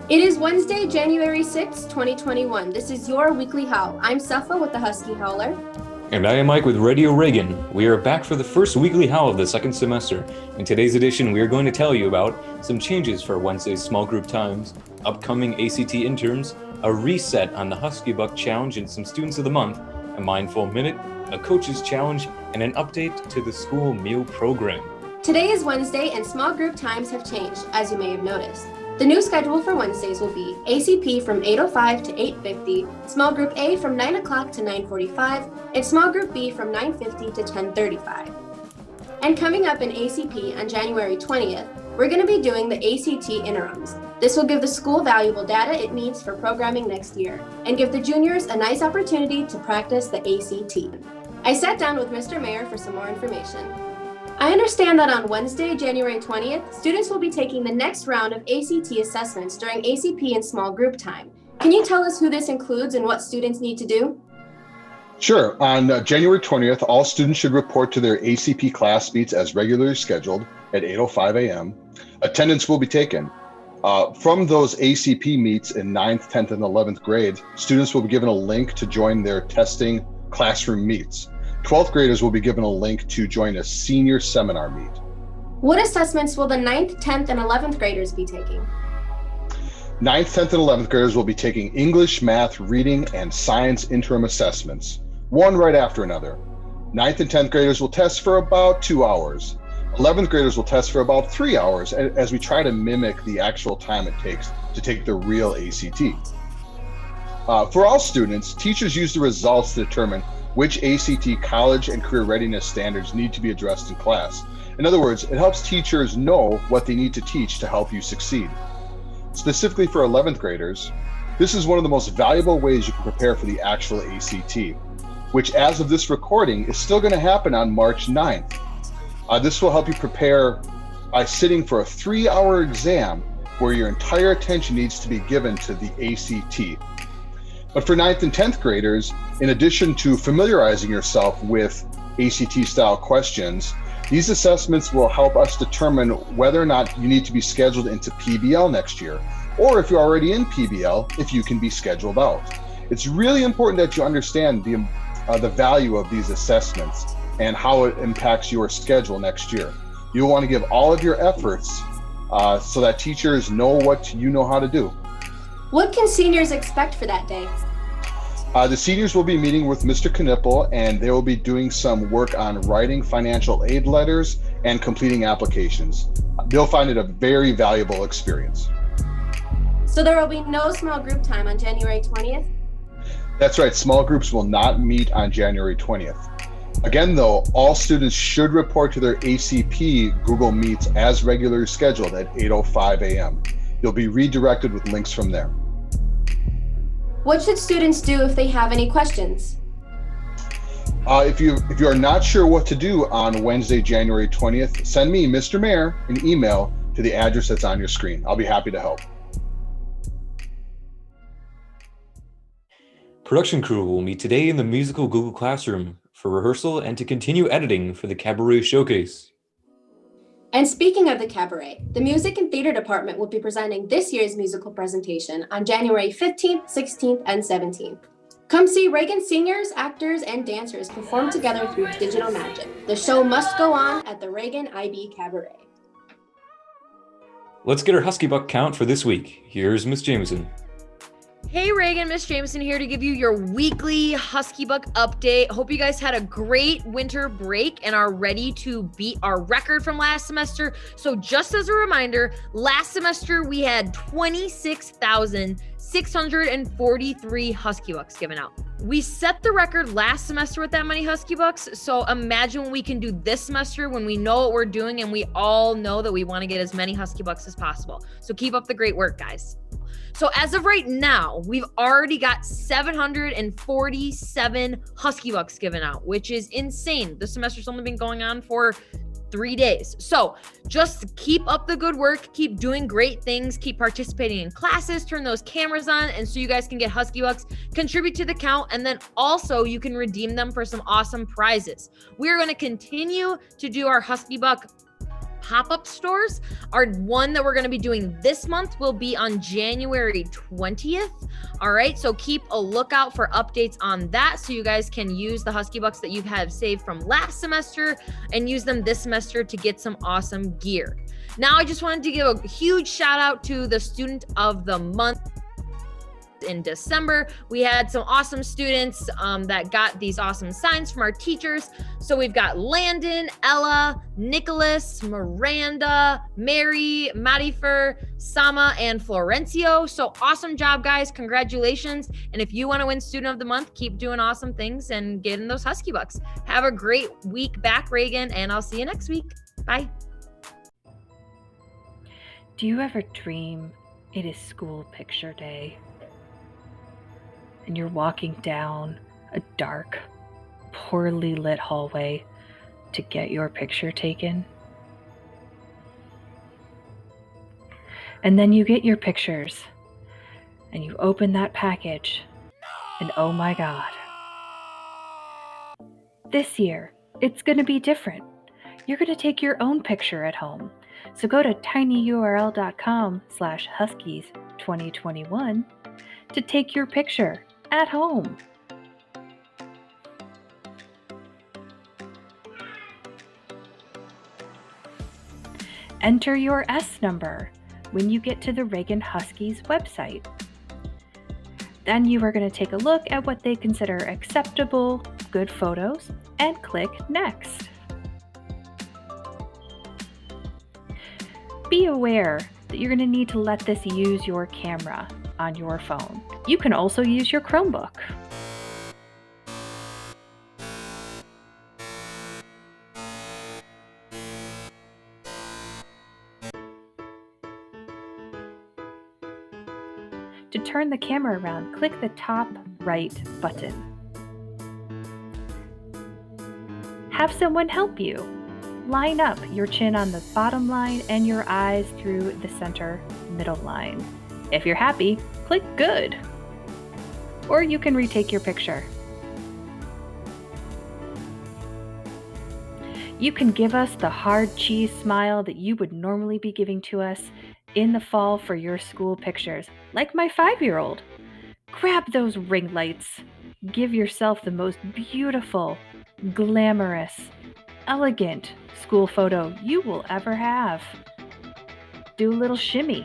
It is Wednesday, January 6th, 2021. This is your Weekly Howl. I'm Safa with the Husky Howler. And I am Mike with Radio Reagan. We are back for the first Weekly Howl of the second semester. In today's edition, we are going to tell you about some changes for Wednesday's small group times, upcoming ACT interims, a reset on the Husky Buck Challenge and some Students of the Month, a Mindful Minute, a Coach's Challenge, and an update to the school meal program. Today is Wednesday and small group times have changed, as you may have noticed. The new schedule for Wednesdays will be ACP from 8:05 to 8:50, Small Group A from 9 o'clock to 9:45, and Small Group B from 9:50 to 10:35. And coming up in ACP on January 20th, we're going to be doing the ACT interims. This will give the school valuable data it needs for programming next year, and give the juniors a nice opportunity to practice the ACT. I sat down with Mr. Mayor for some more information. I understand that on Wednesday, January 20th, students will be taking the next round of ACT assessments during ACP and small group time. Can you tell us who this includes and what students need to do? Sure. On January 20th, all students should report to their ACP class meets as regularly scheduled at 8:05 a.m. Attendance will be taken. From those ACP meets in 9th, 10th, and 11th grade, students will be given a link to join their testing classroom meets. 12th graders will be given a link to join a senior seminar meet. What assessments will the 9th, 10th, and 11th graders be taking? 9th, 10th, and 11th graders will be taking English, math, reading, and science interim assessments, one right after another. 9th and 10th graders will test for about 2 hours. 11th graders will test for about 3 hours as we try to mimic the actual time it takes to take the real ACT. For all students, teachers use the results to determine which ACT college and career readiness standards need to be addressed in class. In other words, it helps teachers know what they need to teach to help you succeed. Specifically for 11th graders, this is one of the most valuable ways you can prepare for the actual ACT, which as of this recording is still going to happen on March 9th. This will help you prepare by sitting for a 3-hour exam where your entire attention needs to be given to the ACT. But for 9th and 10th graders, in addition to familiarizing yourself with ACT-style questions, these assessments will help us determine whether or not you need to be scheduled into PBL next year, or if you're already in PBL, if you can be scheduled out. It's really important that you understand the value of these assessments and how it impacts your schedule next year. You'll want to give all of your efforts so that teachers know what you know how to do. What can seniors expect for that day? The seniors will be meeting with Mr. Knipple, and they will be doing some work on writing financial aid letters and completing applications. They'll find it a very valuable experience. So there will be no small group time on January 20th? That's right, small groups will not meet on January 20th. Again though, all students should report to their ACP Google Meets as regularly scheduled at 8:05 a.m. You'll be redirected with links from there. What should students do if they have any questions? If you are not sure what to do on Wednesday, January 20th, send me, Mr. Mayor, an email to the address that's on your screen. I'll be happy to help. Production crew will meet today in the musical Google Classroom for rehearsal and to continue editing for the Cabaret Showcase. And speaking of the cabaret, the Music and Theater Department will be presenting this year's musical presentation on January 15th, 16th, and 17th. Come see Reagan singers, actors, and dancers perform together through digital magic. The show must go on at the Reagan IB Cabaret. Let's get our Husky Buck count for this week. Here's Miss Jameson. Hey Reagan, Miss Jameson here to give you your weekly Husky Buck update. Hope you guys had a great winter break and are ready to beat our record from last semester. So just as a reminder, last semester we had 26,643 Husky Bucks given out. We set the record last semester with that many Husky Bucks, so imagine what we can do this semester when we know what we're doing and we all know that we want to get as many Husky Bucks as possible. So keep up the great work, guys. So as of right now, we've already got 747 Husky Bucks given out, which is insane. The semester's only been going on for 3 days. So just keep up the good work, keep doing great things, keep participating in classes, turn those cameras on, and so you guys can get Husky Bucks, contribute to the count, and then also you can redeem them for some awesome prizes. We are going to continue to do our Husky Buck pop-up stores. Our one that we're going to be doing this month will be on January 20th. All right, so keep a lookout for updates on that so you guys can use the Husky Bucks that you have saved from last semester and use them this semester to get some awesome gear. Now, I just wanted to give a huge shout out to the Student of the Month. In December, we had some awesome students that got these awesome signs from our teachers. So we've got Landon, Ella, Nicholas, Miranda, Mary, Marifer, Sama, and Florencio. So awesome job, guys. Congratulations. And if you want to win Student of the Month, keep doing awesome things and getting those Husky Bucks. Have a great week back, Reagan, and I'll see you next week. Bye. Do you ever dream it is school picture day? And you're walking down a dark, poorly lit hallway to get your picture taken. And then you get your pictures, and you open that package, and oh my God. This year, it's going to be different. You're going to take your own picture at home. So go to tinyurl.com/huskies2021 to take your picture at home. Enter your S number when you get to the Reagan Huskies website. Then you are going to take a look at what they consider acceptable, good photos, and click Next. Be aware that you're going to need to let this use your camera on your phone. You can also use your Chromebook. To turn the camera around, click the top right button. Have someone help you. Line up your chin on the bottom line and your eyes through the center middle line. If you're happy, click Good. Or you can retake your picture. You can give us the hard cheese smile that you would normally be giving to us in the fall for your school pictures, like my 5-year-old. Grab those ring lights. Give yourself the most beautiful, glamorous, elegant school photo you will ever have. Do a little shimmy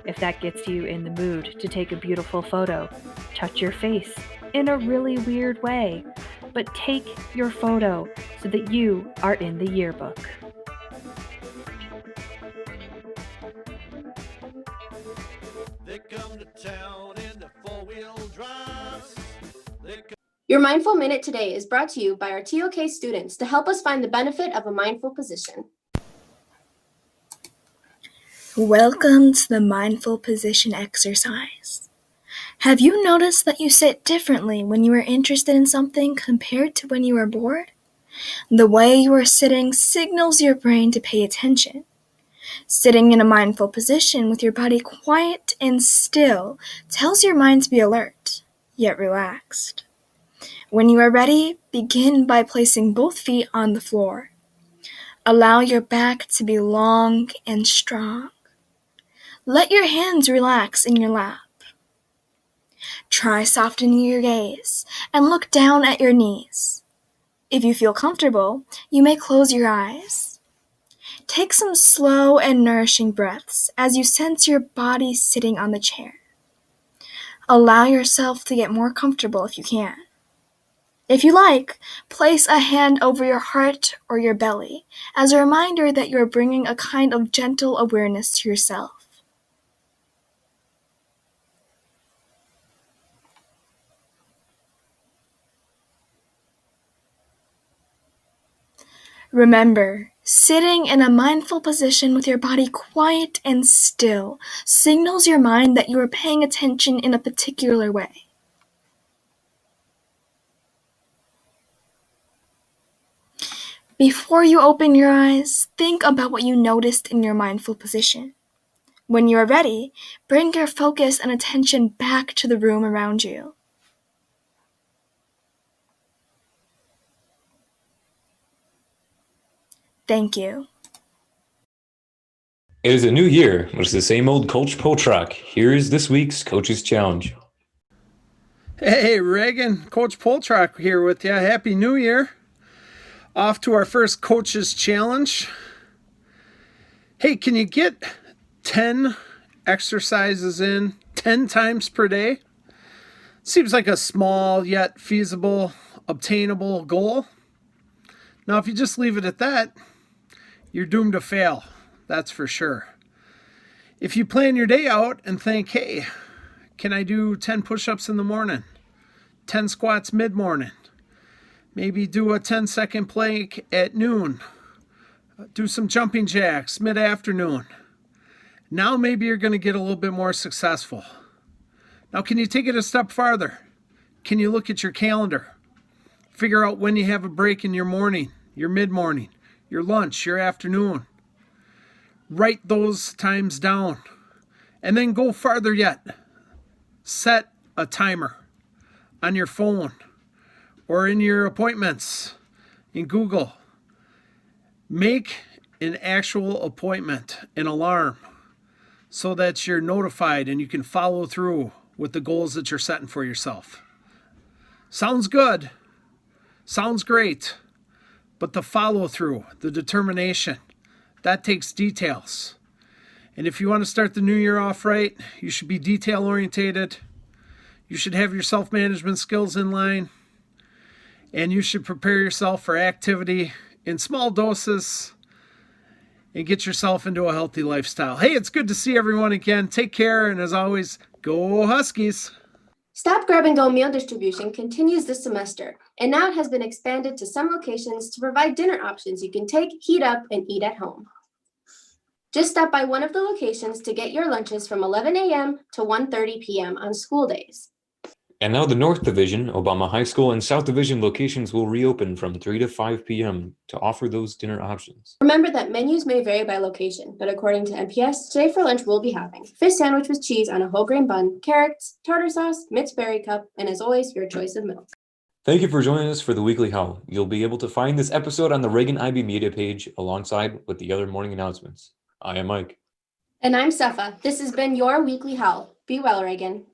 if that gets you in the mood to take a beautiful photo. Touch your face in a really weird way, but take your photo so that you are in the yearbook. They come to town in the four-wheel drives. Your Mindful Minute today is brought to you by our TOK students to help us find the benefit of a mindful position. Welcome to the mindful position exercise. Have you noticed that you sit differently when you are interested in something compared to when you are bored? The way you are sitting signals your brain to pay attention. Sitting in a mindful position with your body quiet and still tells your mind to be alert, yet relaxed. When you are ready, begin by placing both feet on the floor. Allow your back to be long and strong. Let your hands relax in your lap. Try softening your gaze and look down at your knees. If you feel comfortable, you may close your eyes. Take some slow and nourishing breaths as you sense your body sitting on the chair. Allow yourself to get more comfortable if you can. If you like, place a hand over your heart or your belly as a reminder that you are bringing a kind of gentle awareness to yourself. Remember, sitting in a mindful position with your body quiet and still signals your mind that you are paying attention in a particular way. Before you open your eyes, think about what you noticed in your mindful position. When you are ready, bring your focus and attention back to the room around you. Thank you. It is a new year, but it's the same old Coach Poltrock. Here is this week's Coach's Challenge. Hey, Reagan, Coach Poltrock here with you. Happy New Year. Off to our first Coach's Challenge. Hey, can you get 10 exercises in 10 times per day? Seems like a small yet feasible, obtainable goal. Now, if you just leave it at that, you're doomed to fail. That's for sure. If you plan your day out and think, hey, can I do 10 push-ups in the morning, 10 squats mid-morning, maybe do a 10-second plank at noon, do some jumping jacks mid-afternoon. Now maybe you're going to get a little bit more successful. Now, can you take it a step farther? Can you look at your calendar? Figure out when you have a break in your morning, your mid-morning, your lunch, your afternoon. Write those times down. And then go farther yet. Set a timer on your phone or in your appointments in Google. Make an actual appointment, an alarm, so that you're notified and you can follow through with the goals that you're setting for yourself. Sounds good. Sounds great. But the follow through, the determination, that takes details. And if you want to start the new year off right, you should be detail orientated. You should have your self-management skills in line. And you should prepare yourself for activity in small doses and get yourself into a healthy lifestyle. Hey, it's good to see everyone again. Take care. And as always, go Huskies. Stop Grab and Go meal distribution continues this semester, and now it has been expanded to some locations to provide dinner options you can take, heat up, and eat at home. Just stop by one of the locations to get your lunches from 11 a.m. to 1:30 p.m. on school days. And now the North Division, Obama High School, and South Division locations will reopen from 3 to 5 p.m. to offer those dinner options. Remember that menus may vary by location, but according to NPS, today for lunch we'll be having fish sandwich with cheese on a whole grain bun, carrots, tartar sauce, Mitts berry cup, and as always, your choice of milk. Thank you for joining us for the Weekly Howl. You'll be able to find this episode on the Reagan IB media page alongside with the other morning announcements. I am Mike. And I'm Safa. This has been your Weekly Howl. Be well, Reagan.